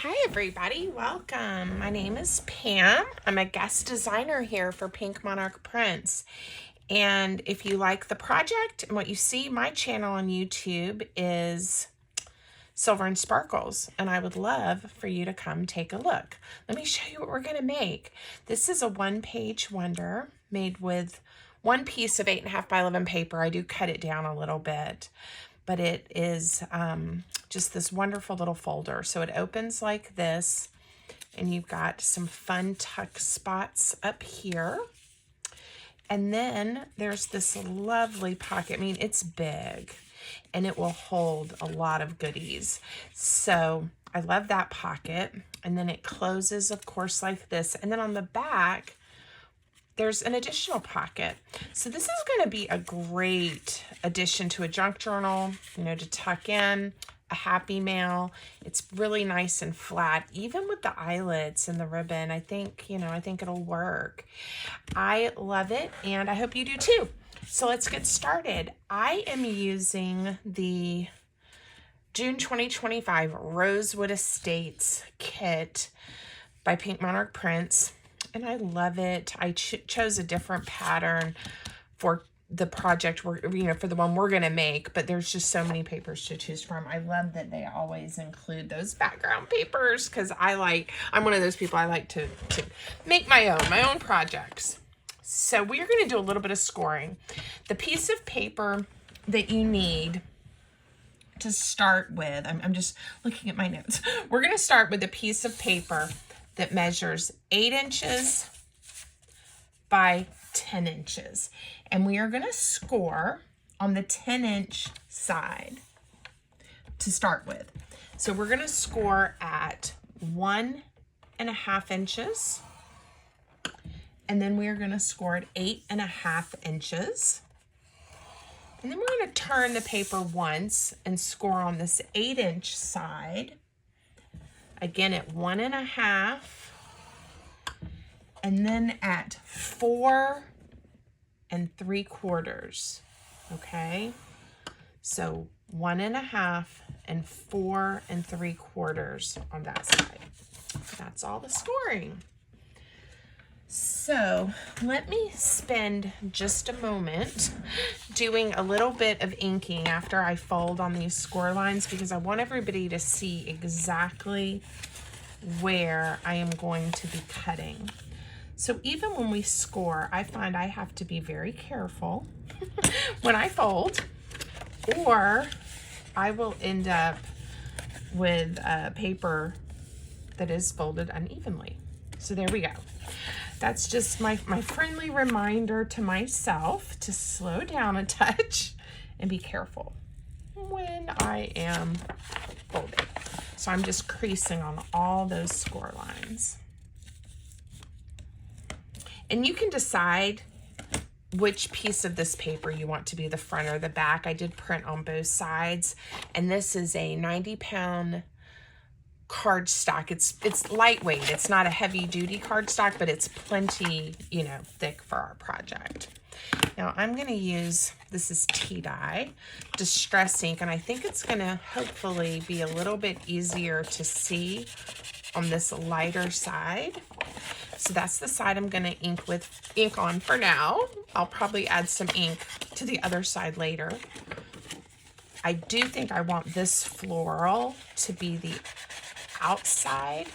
Hi everybody, welcome. My name is Pam. I'm a guest designer here for Pink Monarch Prints. And if you like the project and what you see, my channel on YouTube is Silver and Sparkles, and I would love for you to come take a look. Let me show you what we're going to make. This is a one-page wonder made with one piece of 8.5 by 11 paper. I do cut it down a little bit, but it is just this wonderful little folder. So it opens like this, and you've got some fun tuck spots up here. And then there's this lovely pocket. I mean, it's big, and it will hold a lot of goodies. So I love that pocket. And then it closes, of course, like this. And then on the back, there's an additional pocket. So this is going to be a great addition to a junk journal, to tuck in, a happy mail. It's really nice and flat, even with the eyelets and the ribbon. I think it'll work. I love it, and I hope you do too. So let's get started. I am using the June 2025 Rosewood Estates kit by Pink Monarch Prints. And I love it. I chose a different pattern for the project for the one we're going to make, but there's just so many papers to choose from. I love that they always include those background papers because I'm one of those people. I like to make my own projects. So we're going to do a little bit of scoring. The piece of paper that you need to start with, I'm just looking at my notes. We're going to start with a piece of paper that measures 8 inches by 10 inches. And we are going to score on the 10-inch side to start with. So we're going to score at 1.5 inches. And then we are going to score at 8.5 inches. And then we're going to turn the paper once and score on this 8-inch side. Again at 1.5, and then at 4 3/4. Okay, so 1.5 and 4 3/4 on that side. That's all the scoring. So let me spend just a moment doing a little bit of inking after I fold on these score lines, because I want everybody to see exactly where I am going to be cutting. So even when we score, I find I have to be very careful when I fold, or I will end up with paper that is folded unevenly. So there we go. That's just my friendly reminder to myself to slow down a touch and be careful when I am folding. So I'm just creasing on all those score lines. And you can decide which piece of this paper you want to be the front or the back. I did print on both sides, and this is a 90-pound cardstock. It's lightweight. It's not a heavy duty cardstock, but it's plenty, thick for our project. Now I'm going to use, this is tea dye, distress ink, and I think it's going to hopefully be a little bit easier to see on this lighter side. So that's the side I'm going to ink on for now. I'll probably add some ink to the other side later. I do think I want this floral to be the outside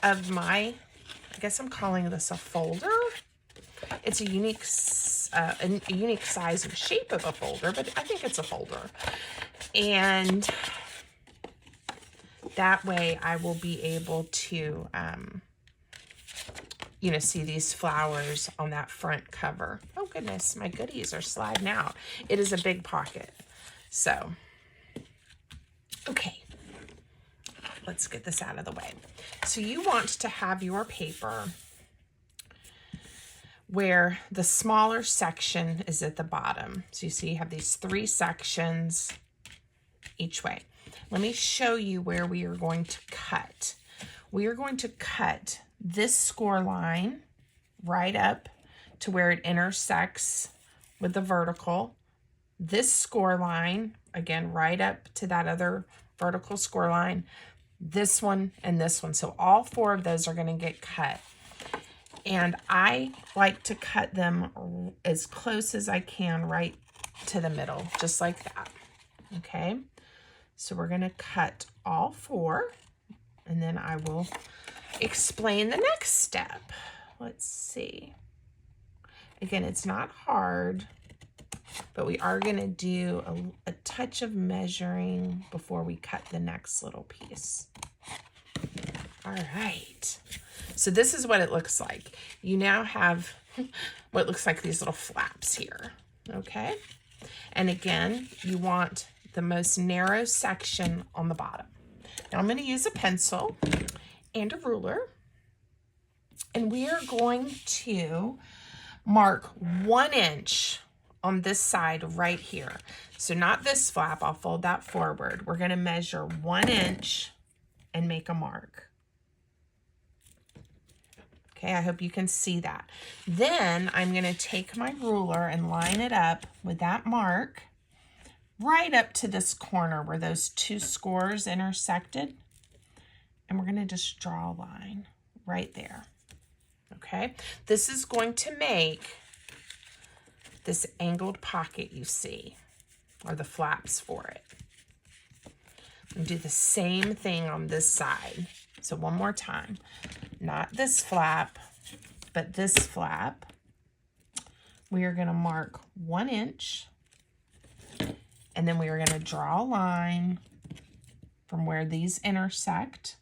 of my, I guess I'm calling this a folder. It's a unique size and shape of a folder, but I think it's a folder. And that way I will be able to, see these flowers on that front cover. Oh goodness, my goodies are sliding out. It is a big pocket. So, okay. Let's get this out of the way. So you want to have your paper where the smaller section is at the bottom. So you see you have these 3 sections each way. Let me show you where we are going to cut. We are going to cut this score line right up to where it intersects with the vertical. This score line, again, right up to that other vertical score line. this one, and this one. So all 4 of those are going to get cut. And I like to cut them as close as I can right to the middle, just like that. Okay, so we're going to cut all 4, and then I will explain the next step. Let's see. Again, it's not hard, but we are going to do a touch of measuring before we cut the next little piece. All right. So this is what it looks like. You now have what looks like these little flaps here. Okay. And again, you want the most narrow section on the bottom. Now I'm going to use a pencil and a ruler, and we are going to mark 1 inch on this side right here. So not this flap, I'll fold that forward. We're going to measure 1 inch and make a mark. Okay, I hope you can see that. Then I'm going to take my ruler and line it up with that mark right up to this corner where those 2 scores intersected. And we're going to just draw a line right there. Okay, this is going to make this angled pocket you see, or the flaps for it. And do the same thing on this side. So one more time, not this flap, but this flap. We are going to mark 1 inch, and then we are going to draw a line from where these intersect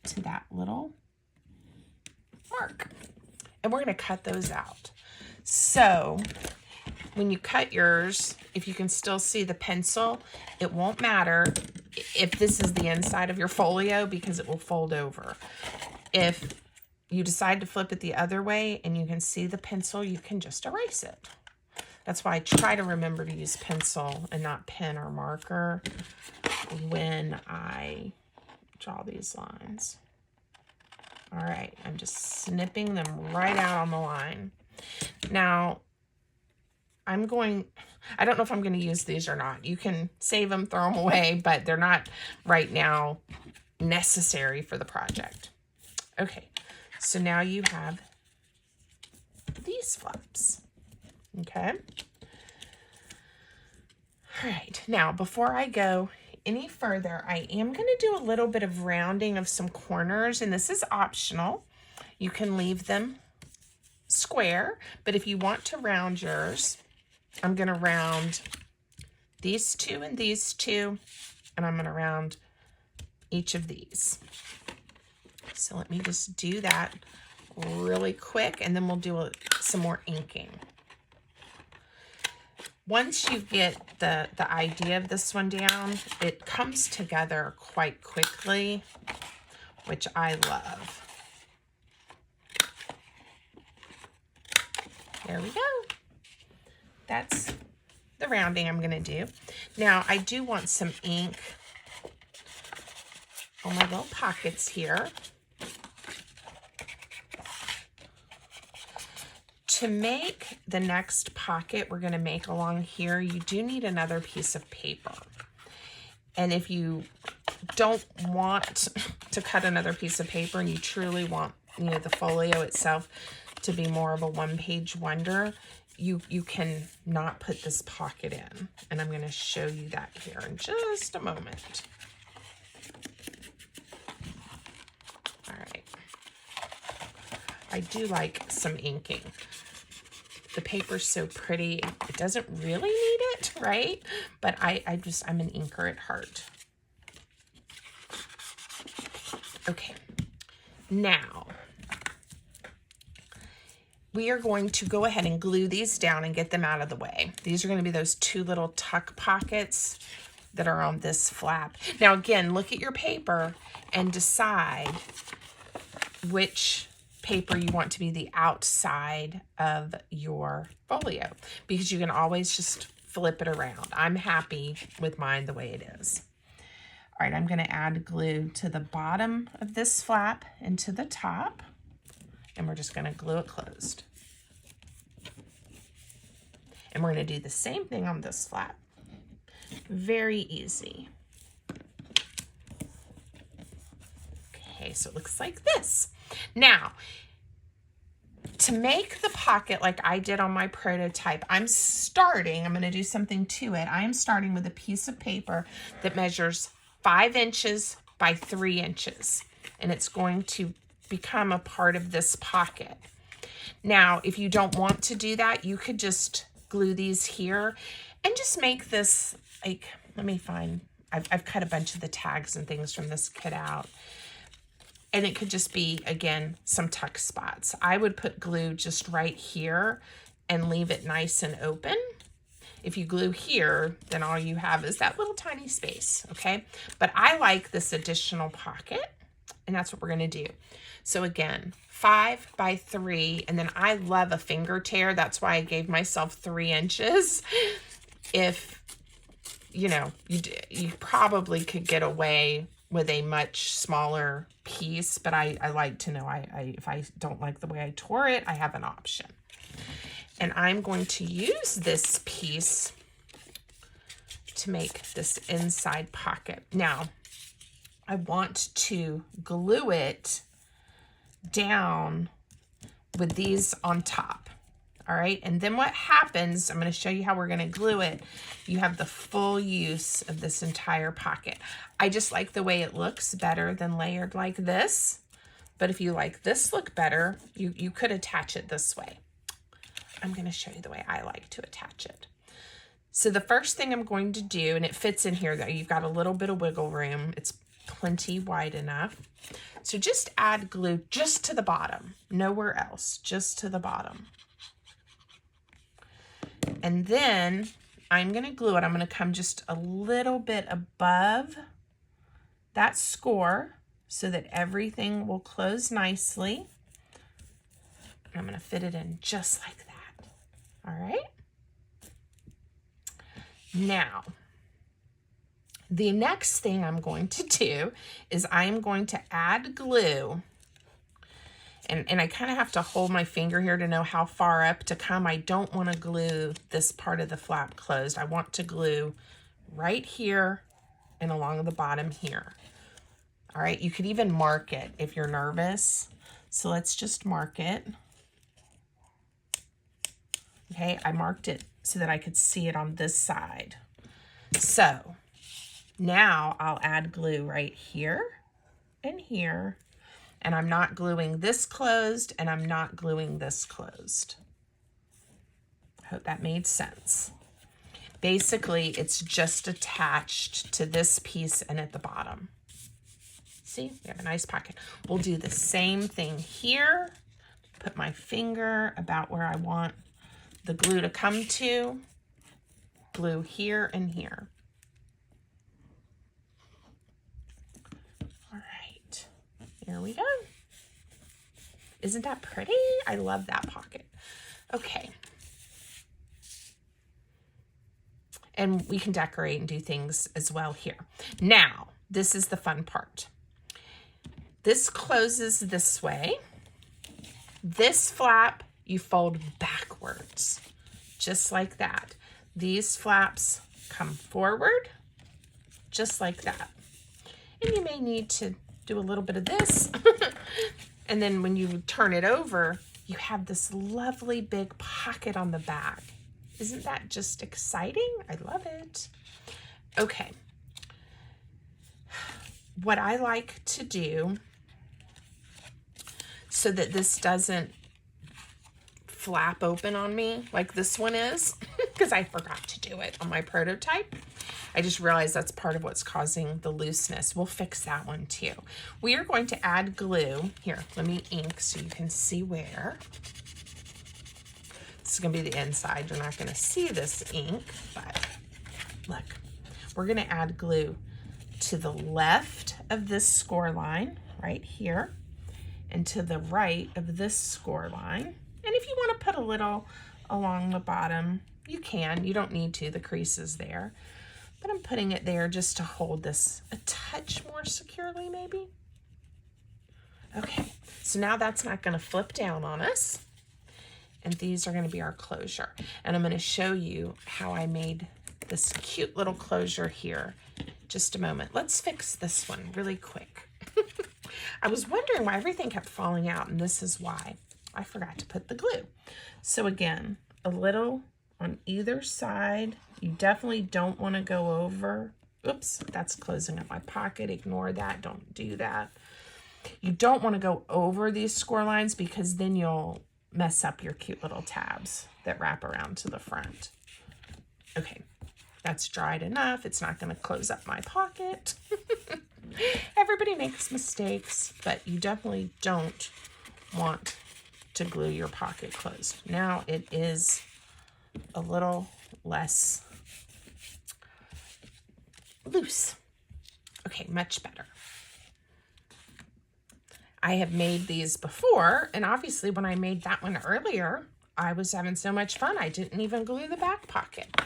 to that little mark. And we're going to cut those out. So when you cut yours, if you can still see the pencil, it won't matter if this is the inside of your folio because it will fold over. If you decide to flip it the other way and you can see the pencil, you can just erase it. That's why I try to remember to use pencil and not pen or marker when I draw these lines. All right, I'm just snipping them right out on the line. Now, I don't know if I'm going to use these or not. You can save them, throw them away, but they're not right now necessary for the project. Okay, so now you have these flaps. Okay. All right, now before I go any further, I am going to do a little bit of rounding of some corners, and this is optional. You can leave them square, but if you want to round yours, I'm going to round these 2 and these 2, and I'm going to round each of these. So let me just do that really quick, and then we'll do some more inking. Once you get the idea of this one down, it comes together quite quickly, which I love. There we go. That's the rounding I'm going to do. Now, I do want some ink on my little pockets here. To make the next pocket we're going to make along here, you do need another piece of paper. And if you don't want to cut another piece of paper and you truly want, the folio itself to be more of a one-page wonder, you can not put this pocket in. And I'm going to show you that here in just a moment. All right. I do like some inking. The paper's so pretty, it doesn't really need it, right? But I'm an inker at heart. Okay, now we are going to go ahead and glue these down and get them out of the way. These are going to be those 2 little tuck pockets that are on this flap. Now again, look at your paper and decide which paper you want to be the outside of your folio, because you can always just flip it around. I'm happy with mine the way it is. All right, I'm going to add glue to the bottom of this flap and to the top, and we're just going to glue it closed. And we're going to do the same thing on this flap. Very easy. Okay, so it looks like this. Now, to make the pocket like I did on my prototype, I'm going to do something to it. I am starting with a piece of paper that measures 5 inches by 3 inches, and it's going to become a part of this pocket. Now, if you don't want to do that, you could just glue these here and just make this, like, let me find, I've cut a bunch of the tags and things from this kit out. And it could just be, again, some tuck spots. I would put glue just right here and leave it nice and open. If you glue here, then all you have is that little tiny space, okay? But I like this additional pocket, and that's what we're gonna do. So again, 5 by 3, and then I love a finger tear. That's why I gave myself 3 inches. If, you know, you probably could get away with a much smaller piece, but I like to know if I don't like the way I tore it, I have an option. And I'm going to use this piece to make this inside pocket. Now, I want to glue it down with these on top. All right, and then what happens, I'm going to show you how we're going to glue it. You have the full use of this entire pocket. I just like the way it looks better than layered like this. But if you like this look better, you could attach it this way. I'm going to show you the way I like to attach it. So the first thing I'm going to do, and it fits in here though, you've got a little bit of wiggle room. It's plenty wide enough. So just add glue just to the bottom, nowhere else, just to the bottom. And then I'm going to glue it. I'm going to come just a little bit above that score so that everything will close nicely. I'm going to fit it in just like that. All right. Now, the next thing I'm going to do is I'm going to add glue. And I kind of have to hold my finger here to know how far up to come. I don't want to glue this part of the flap closed. I want to glue right here and along the bottom here. All right, you could even mark it if you're nervous. So let's just mark it. Okay, I marked it so that I could see it on this side. So now I'll add glue right here and here. And I'm not gluing this closed, and I'm not gluing this closed. Hope that made sense. Basically, it's just attached to this piece and at the bottom. See, we have a nice pocket. We'll do the same thing here. Put my finger about where I want the glue to come to. Glue here and here. Here we go. Isn't that pretty? I love that pocket. Okay. And we can decorate and do things as well here. Now, this is the fun part. This closes this way. This flap, you fold backwards, just like that. These flaps come forward, just like that. And you may need to do a little bit of this. And then when you turn it over, you have this lovely big pocket on the back. Isn't that just exciting? I love it. Okay. What I like to do so that this doesn't flap open on me like this one is, because I forgot to do it on my prototype. I just realized that's part of what's causing the looseness. We'll fix that one too. We are going to add glue. Here, let me ink so you can see where. This is going to be the inside. You're not going to see this ink, but look. We're going to add glue to the left of this score line right here and to the right of this score line. And if you want to put a little along the bottom, you can. You don't need to. The crease is there. But I'm putting it there just to hold this a touch more securely, maybe. Okay, so now that's not going to flip down on us. And these are going to be our closure. And I'm going to show you how I made this cute little closure here. Just a moment. Let's fix this one really quick. I was wondering why everything kept falling out, and this is why. I forgot to put the glue. So again, a little on either side. You definitely don't want to go over. Oops, that's closing up my pocket. Ignore that. Don't do that. You don't want to go over these score lines because then you'll mess up your cute little tabs that wrap around to the front. Okay, that's dried enough. It's not going to close up my pocket. Everybody makes mistakes, but you definitely don't want to glue your pocket closed. Now it is a little less loose. Okay, much better. I have made these before, and obviously when I made that one earlier, I was having so much fun, I didn't even glue the back pocket.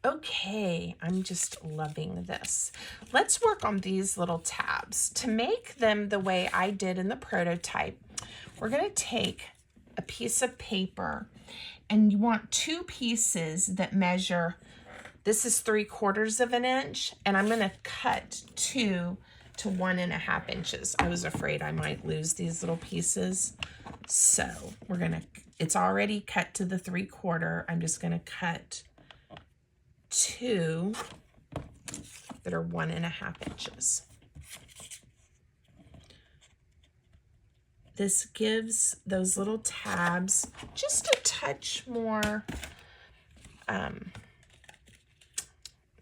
Okay, I'm just loving this. Let's work on these little tabs. To make them the way I did in the prototype, we're gonna take a piece of paper, and you want 2 pieces that measure, this is 3/4 of an inch, and I'm gonna cut 2 to 1.5 inches. I was afraid I might lose these little pieces. So we're gonna, it's already cut to the 3/4. I'm just gonna cut 2 that are 1.5 inches. This gives those little tabs just a touch more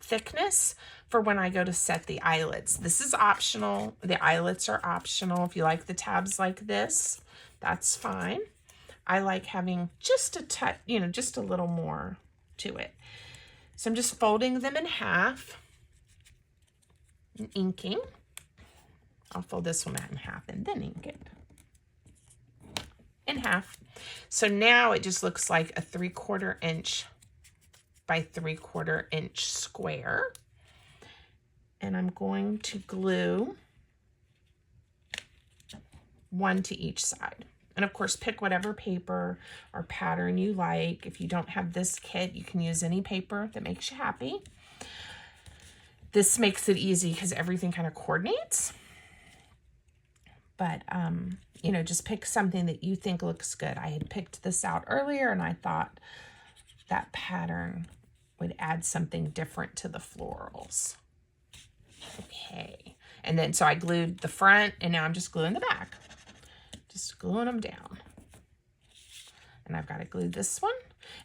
thickness for when I go to set the eyelets. This is optional. The eyelets are optional. If you like the tabs like this, that's fine. I like having just a touch, you know, just a little more to it. So I'm just folding them in half and inking. I'll fold this one out in half and then ink it in half. So now it just looks like a 3/4 inch by 3/4 inch square. And I'm going to glue 1 to each side. And of course, pick whatever paper or pattern you like. If you don't have this kit, you can use any paper that makes you happy. This makes it easy because everything kind of coordinates. But, you know, just pick something that you think looks good. I had picked this out earlier and I thought that pattern would add something different to the florals. Okay, and then so I glued the front and now I'm just gluing the back. Just gluing them down. And I've got to glue this one.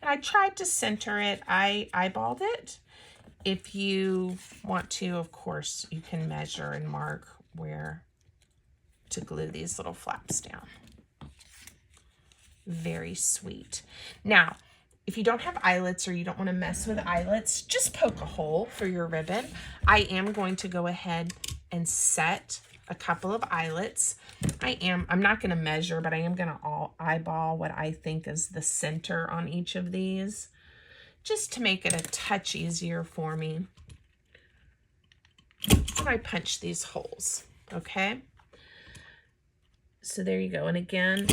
And I tried to center it. I eyeballed it. If you want to, of course, you can measure and mark where to glue these little flaps down. Very sweet. Now, if you don't have eyelets or you don't want to mess with eyelets, just poke a hole for your ribbon. I am going to go ahead and set a couple of eyelets. I'm not going to measure, but I am going to eyeball what I think is the center on each of these, just to make it a touch easier for me. And I punch these holes, okay? So there you go. And again,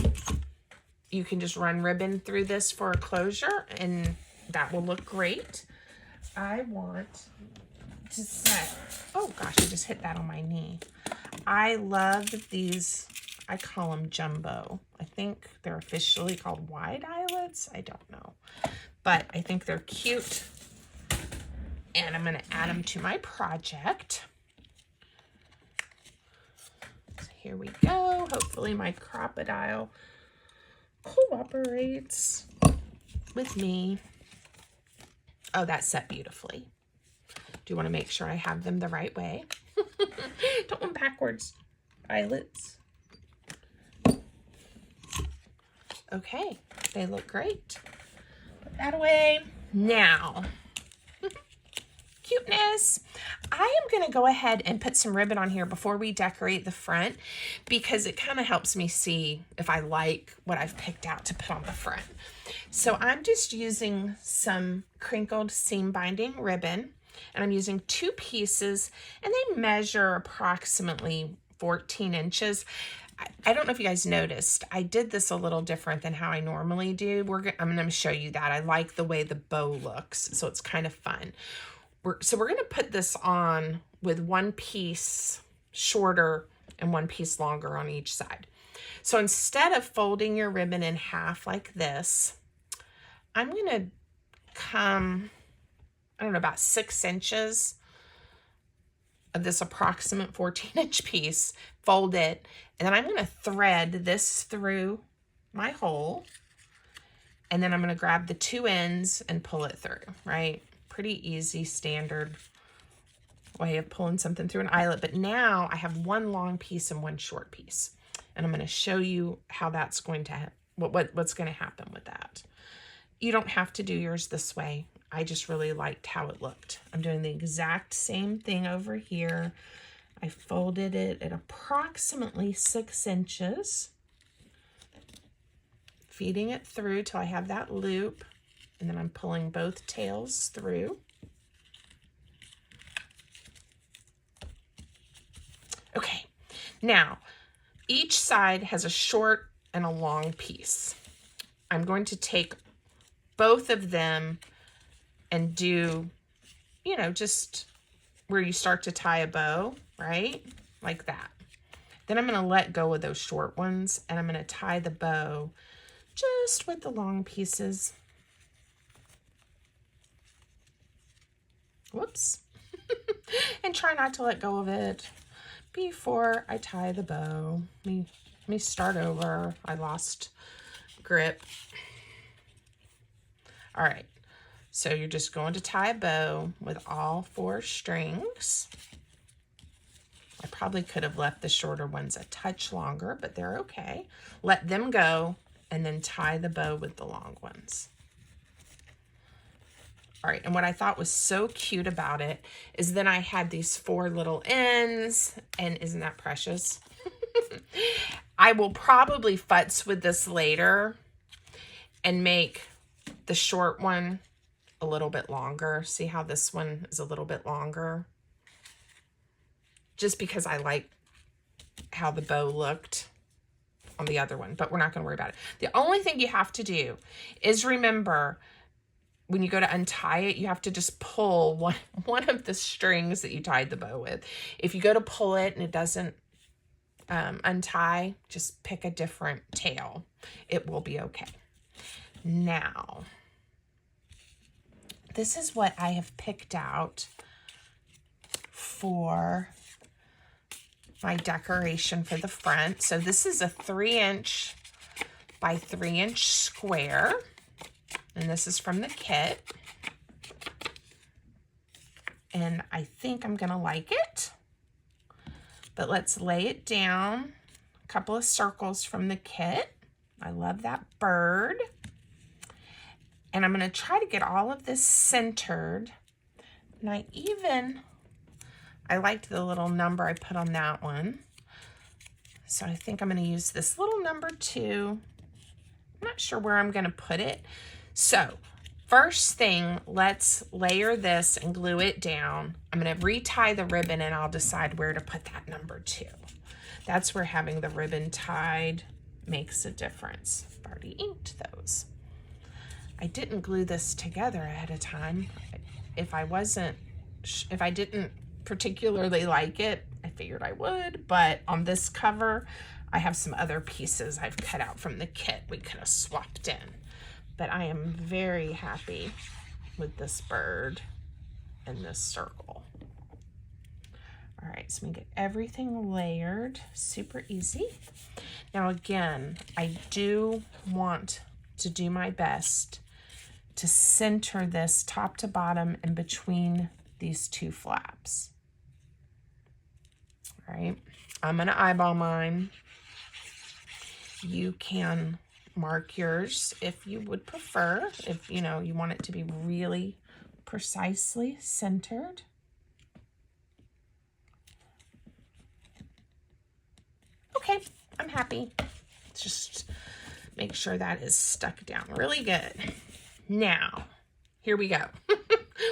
you can just run ribbon through this for a closure and that will look great. I want to set, oh gosh, I just hit that on my knee. I love these, I call them jumbo. I think they're officially called wide eyelets. I don't know, but I think they're cute. And I'm going to add them to my project. So here we go. Hopefully my crocodile cooperates with me. Oh, that's set beautifully. Do you want to make sure I have them the right way? Don't want backwards eyelets. Okay, they look great. Put that away. Now, cuteness. I am going to go ahead and put some ribbon on here before we decorate the front because it kind of helps me see if I like what I've picked out to put on the front. So I'm just using some crinkled seam binding ribbon and I'm using 2 pieces and they measure approximately 14 inches. I don't know if you guys noticed, I did this a little different than how I normally do. I'm going to show you that. I like the way the bow looks, so it's kind of fun. So we're going to put this on with 1 piece shorter and one piece longer on each side. So instead of folding your ribbon in half like this, I'm going to come, I don't know, about 6 inches of this approximate 14-inch piece, fold it, and then I'm going to thread this through my hole, and then I'm going to grab the 2 ends and pull it through, right? Pretty easy, standard way of pulling something through an eyelet. But now I have one long piece and one short piece, and I'm going to show you how that's going to what's going to happen with that. You don't have to do yours this way. I just really liked how it looked. I'm doing the exact same thing over here. I folded it at approximately 6 inches, feeding it through till I have that loop, and then I'm pulling both tails through. Okay, now each side has a short and a long piece. I'm going to take both of them and do, you know, just where you start to tie a bow, right? Like that. Then I'm going to let go of those short ones, and I'm going to tie the bow just with the long pieces. Whoops. And try not to let go of it before I tie the bow. Let me start over. I lost grip. All right. So you're just going to tie a bow with all 4 strings. I probably could have left the shorter ones a touch longer, but they're okay. Let them go and then tie the bow with the long ones. All right, and what I thought was so cute about it is then I had these 4 little ends, and isn't that precious? I will probably futz with this later and make the short one a little bit longer. See how this one is a little bit longer? Just because I like how the bow looked on the other one, but we're not going to worry about it. The only thing you have to do is remember, when you go to untie it, you have to just pull one of the strings that you tied the bow with. If you go to pull it and it doesn't untie, just pick a different tail. It will be okay. Now, this is what I have picked out for my decoration for the front. So this is a 3-inch by 3-inch square. And this is from the kit. And I think I'm gonna like it. But let's lay it down. A couple of circles from the kit. I love that bird. And I'm gonna try to get all of this centered. And I liked the little number I put on that one. So I think I'm gonna use this little number 2. I'm not sure where I'm gonna put it. So first thing, let's layer this and glue it down. I'm going to retie the ribbon, and I'll decide where to put that number 2. That's where having the ribbon tied makes a difference. I've already inked those. I didn't glue this together ahead of time. If I didn't particularly like it, I figured I would, but on this cover, I have some other pieces I've cut out from the kit we could have swapped in. But I am very happy with this bird and this circle. All right, so we get everything layered, super easy. Now again, I do want to do my best to center this top to bottom in between these 2 flaps. All right, I'm gonna eyeball mine. You can mark yours if you would prefer, if you know you want it to be really precisely centered. Okay, I'm happy. Just make sure that is stuck down really good. Now, here we go.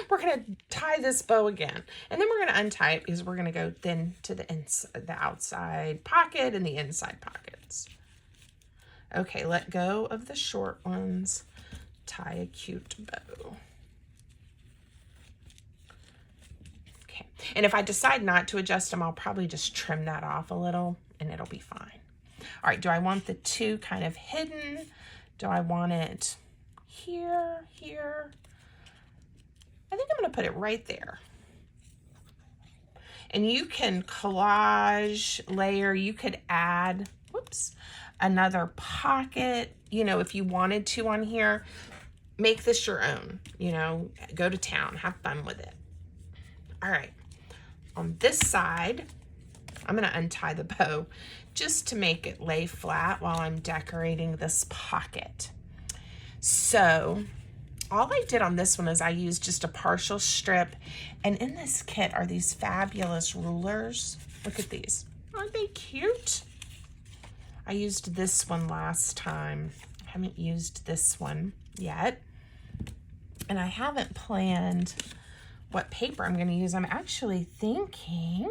We're gonna tie this bow again, and then we're gonna untie it because we're gonna go then to the inside, the outside pocket and the inside pockets. Okay, let go of the short ones. Tie a cute bow. Okay, And if I decide not to adjust them, I'll probably just trim that off a little and it'll be fine. All right, do I want the two kind of hidden? Do I want it here, here? I think I'm gonna put it right there. And you can collage, layer, you could add, whoops, another pocket, you know, if you wanted to on here. Make this your own, you know, go to town, have fun with it. All right, on this side, I'm gonna untie the bow just to make it lay flat while I'm decorating this pocket. So all I did on this one is I used just a partial strip, and in this kit are these fabulous rulers. Look at these, aren't they cute? I used this one last time. I haven't used this one yet. And I haven't planned what paper I'm gonna use. I'm actually thinking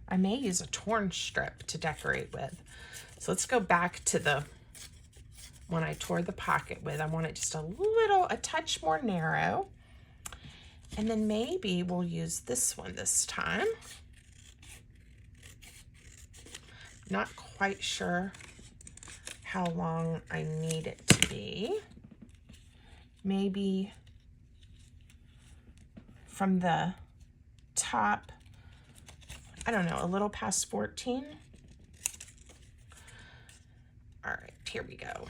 I may use a torn strip to decorate with. So let's go back to the one I tore the pocket with. I want it just a touch more narrow. And then maybe we'll use this one this time. Not quite sure how long I need it to be. Maybe from the top, I don't know, a little past 14. All right, here we go.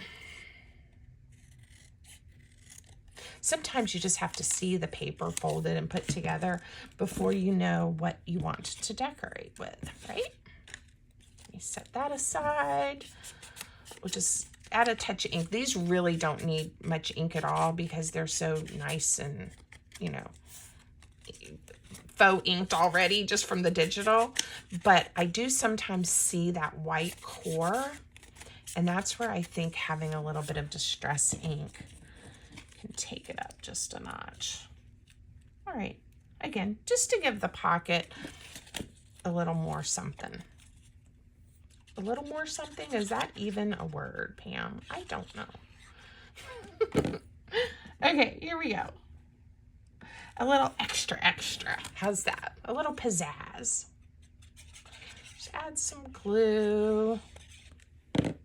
Sometimes you just have to see the paper folded and put together before you know what you want to decorate with, right? Let me set that aside. We'll just add a touch of ink. These really don't need much ink at all because they're so nice and, you know, faux inked already just from the digital. But I do sometimes see that white core, and that's where I think having a little bit of distress ink can take it up just a notch. All right, again, just to give the pocket a little more something. A little more something, is that even a word, Pam? I don't know. Okay, here we go. A little extra, extra. How's that? A little pizzazz. Just add some glue. If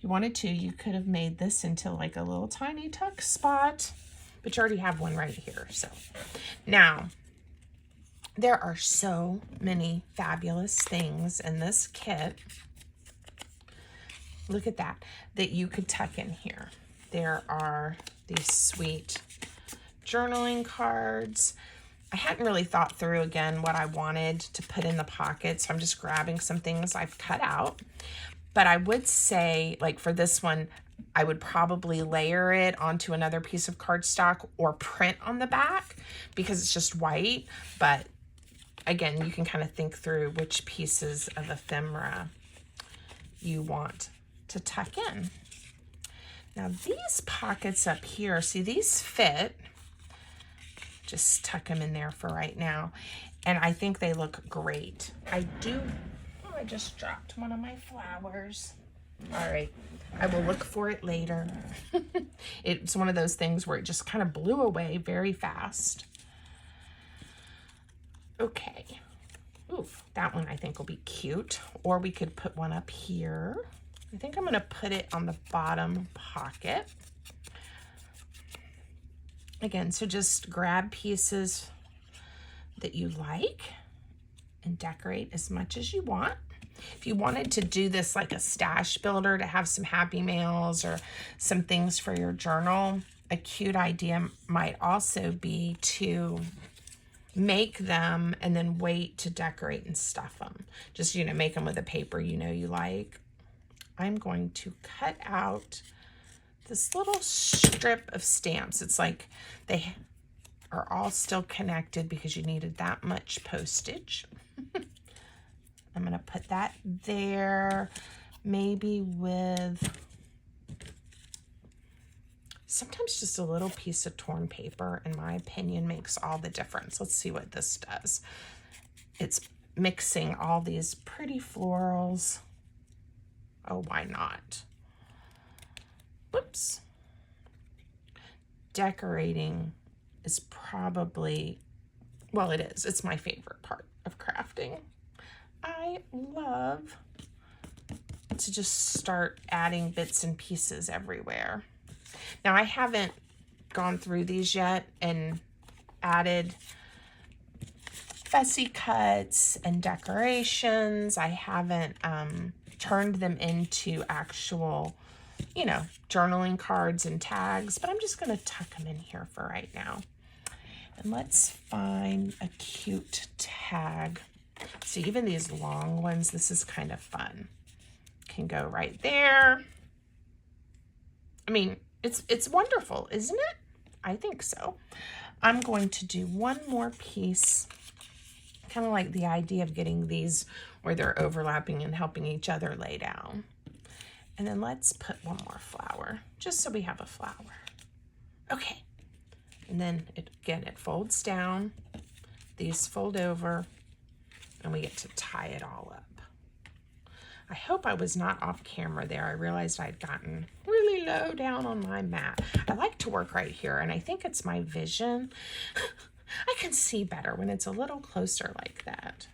you wanted to, you could have made this into like a little tiny tuck spot, but you already have one right here. So now, there are so many fabulous things in this kit. Look at that, that you could tuck in here. There are these sweet journaling cards. I hadn't really thought through again what I wanted to put in the pocket, so I'm just grabbing some things I've cut out. But I would say, like for this one, I would probably layer it onto another piece of cardstock or print on the back because it's just white. But again, you can kind of think through which pieces of ephemera you want to tuck in. Now these pockets up here, see these fit. Just tuck them in there for right now. And I think they look great. I just dropped one of my flowers. All right, I will look for it later. It's one of those things where it just kind of blew away very fast. Okay, oof, that one I think will be cute. Or we could put one up here. I think I'm gonna put it on the bottom pocket. Again, so just grab pieces that you like and decorate as much as you want. If you wanted to do this like a stash builder to have some happy mails or some things for your journal, a cute idea might also be to make them and then wait to decorate and stuff them. Just, you know, make them with a paper you know you like. I'm going to cut out this little strip of stamps. It's like they are all still connected because you needed that much postage. I'm gonna put that there, maybe with, sometimes just a little piece of torn paper, in my opinion, makes all the difference. Let's see what this does. It's mixing all these pretty florals. Oh, why not? Whoops. Decorating is probably Well, it is. It's my favorite part of crafting. I love to just start adding bits and pieces everywhere. Now, I haven't gone through these yet and added fussy cuts and decorations. I haven't turned them into actual, you know, journaling cards and tags, but I'm just going to tuck them in here for right now. And let's find a cute tag. So even these long ones, this is kind of fun. Can go right there. I mean, it's wonderful, isn't it? I think so. I'm going to do one more piece. Kind of like the idea of getting these where they're overlapping and helping each other lay down. And then let's put one more flower, just so we have a flower. Okay. And then again, it folds down, these fold over, and we get to tie it all up. I hope I was not off camera there. I realized I'd gotten really low down on my mat. I like to work right here, and I think it's my vision. I can see better when it's a little closer like that.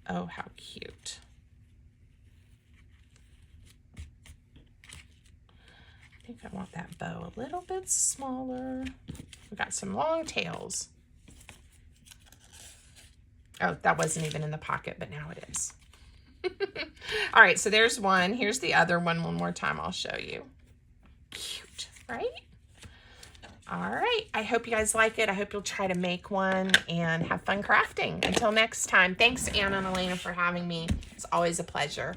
Oh, how cute. I think I want that bow a little bit smaller. We've got some long tails. Oh, that wasn't even in the pocket, but now it is. All right, so there's one. Here's the other one more time. I'll show you. Cute, right? All right, I hope you guys like it. I hope you'll try to make one and have fun crafting. Until next time, thanks, Anna and Elena, for having me. It's always a pleasure.